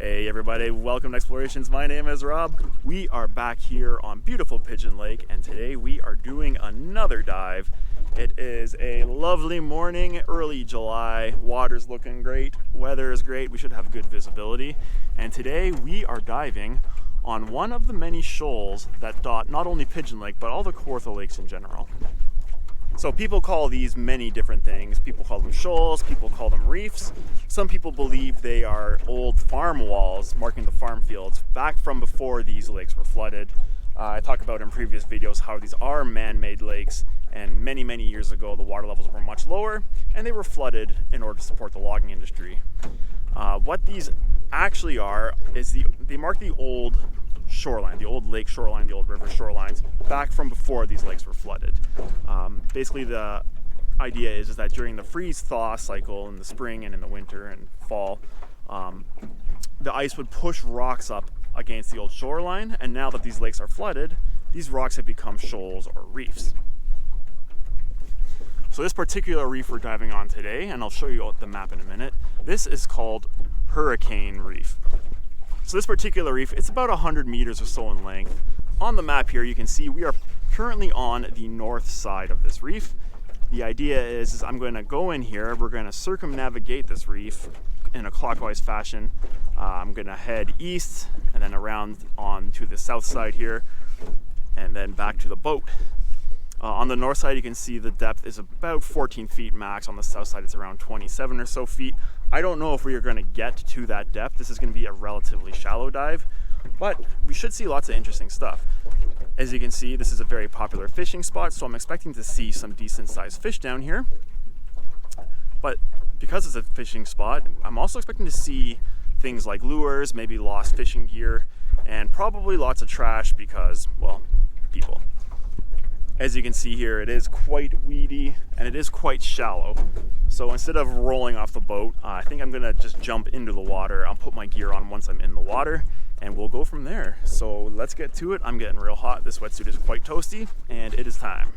Hey everybody, welcome to Explorations. My name is Rob. We are back here on beautiful Pigeon Lake, and today we are doing another dive. It is a lovely morning, early July. Water's looking great, weather is great, we should have good visibility. And today we are diving on one of the many shoals that dot not only Pigeon Lake, but all the Kawartha Lakes in general. So people call these many different things. People call them shoals, people call them reefs. Some people believe they are old farm walls marking the farm fields back from before these lakes were flooded. I talked about in previous videos how these are man-made lakes, and many years ago the water levels were much lower and they were flooded in order to support the logging industry. What these actually are is they mark the old shoreline, the old lake shoreline, the old river shorelines back from before these lakes were flooded. Basically the idea is that during the freeze-thaw cycle in the spring and in the winter and fall, the ice would push rocks up against the old shoreline, and now that these lakes are flooded, these rocks have become shoals or reefs. So this particular reef we're diving on today, and I'll show you the map in a minute, this is called Hurricane Reef. So this particular reef, it's about 100 meters or so in length. On the map here, you can see we are currently on the north side of this reef. The idea is I'm going to go in here, we're going to circumnavigate this reef in a clockwise fashion. I'm going to head east and then around on to the south side here and then back to the boat. On the north side, you can see the depth is about 14 feet max. On the south side, it's around 27 or so feet. I don't know if we are going to get to that depth. This is going to be a relatively shallow dive, but we should see lots of interesting stuff. As you can see, this is a very popular fishing spot, so I'm expecting to see some decent sized fish down here. But because it's a fishing spot, I'm also expecting to see things like lures, maybe lost fishing gear, and probably lots of trash because, well, people. As you can see here, it is quite weedy and it is quite shallow. So instead of rolling off the boat, I think I'm gonna just jump into the water. I'll put my gear on once I'm in the water and we'll go from there. So let's get to it. I'm getting real hot. This wetsuit is quite toasty and it is time.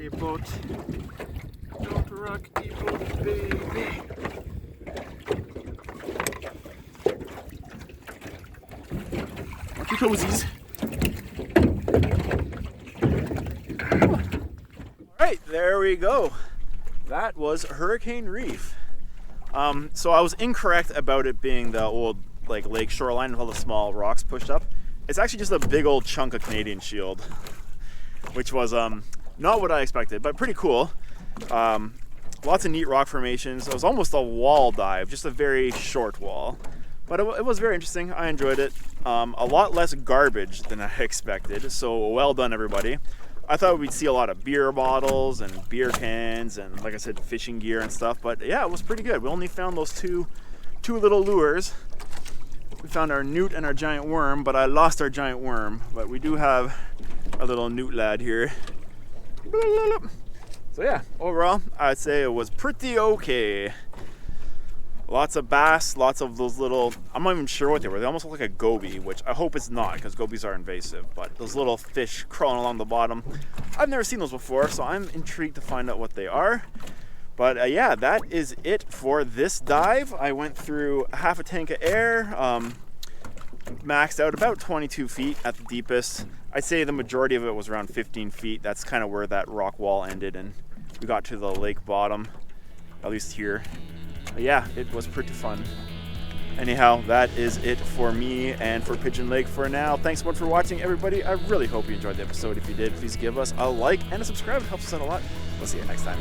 the boat. Don't rock the boat, baby. Watch your toesies. Alright, there we go. That was Hurricane Reef. So I was incorrect about it being the old lake shoreline with all the small rocks pushed up. It's actually just a big old chunk of Canadian shield, which was not what I expected, but pretty cool. Lots of neat rock formations. It was almost a wall dive, just a very short wall, but it was very interesting. I enjoyed it. A lot less garbage than I expected, so well done everybody. I thought we'd see a lot of beer bottles and beer cans and, like I said, fishing gear and stuff, but yeah, it was pretty good. We only found those two little lures. We found our newt and our giant worm, but I lost our giant worm. But we do have our little newt lad here. So yeah, overall, I'd say it was pretty okay. Lots of bass, lots of those little, I'm not even sure what they were. They almost look like a goby, which I hope it's not, because gobies are invasive. But those little fish crawling along the bottom, I've never seen those before, so I'm intrigued to find out what they are. But yeah, that is it for this dive. I went through half a tank of air, maxed out about 22 feet at the deepest. I'd say the majority of it was around 15 feet. That's kind of where that rock wall ended, and we got to the lake bottom, at least here. But yeah, it was pretty fun. Anyhow, that is it for me and for Pigeon Lake for now. Thanks so much for watching, everybody. I really hope you enjoyed the episode. If you did, please give us a like and a subscribe. It helps us out a lot. We'll see you next time.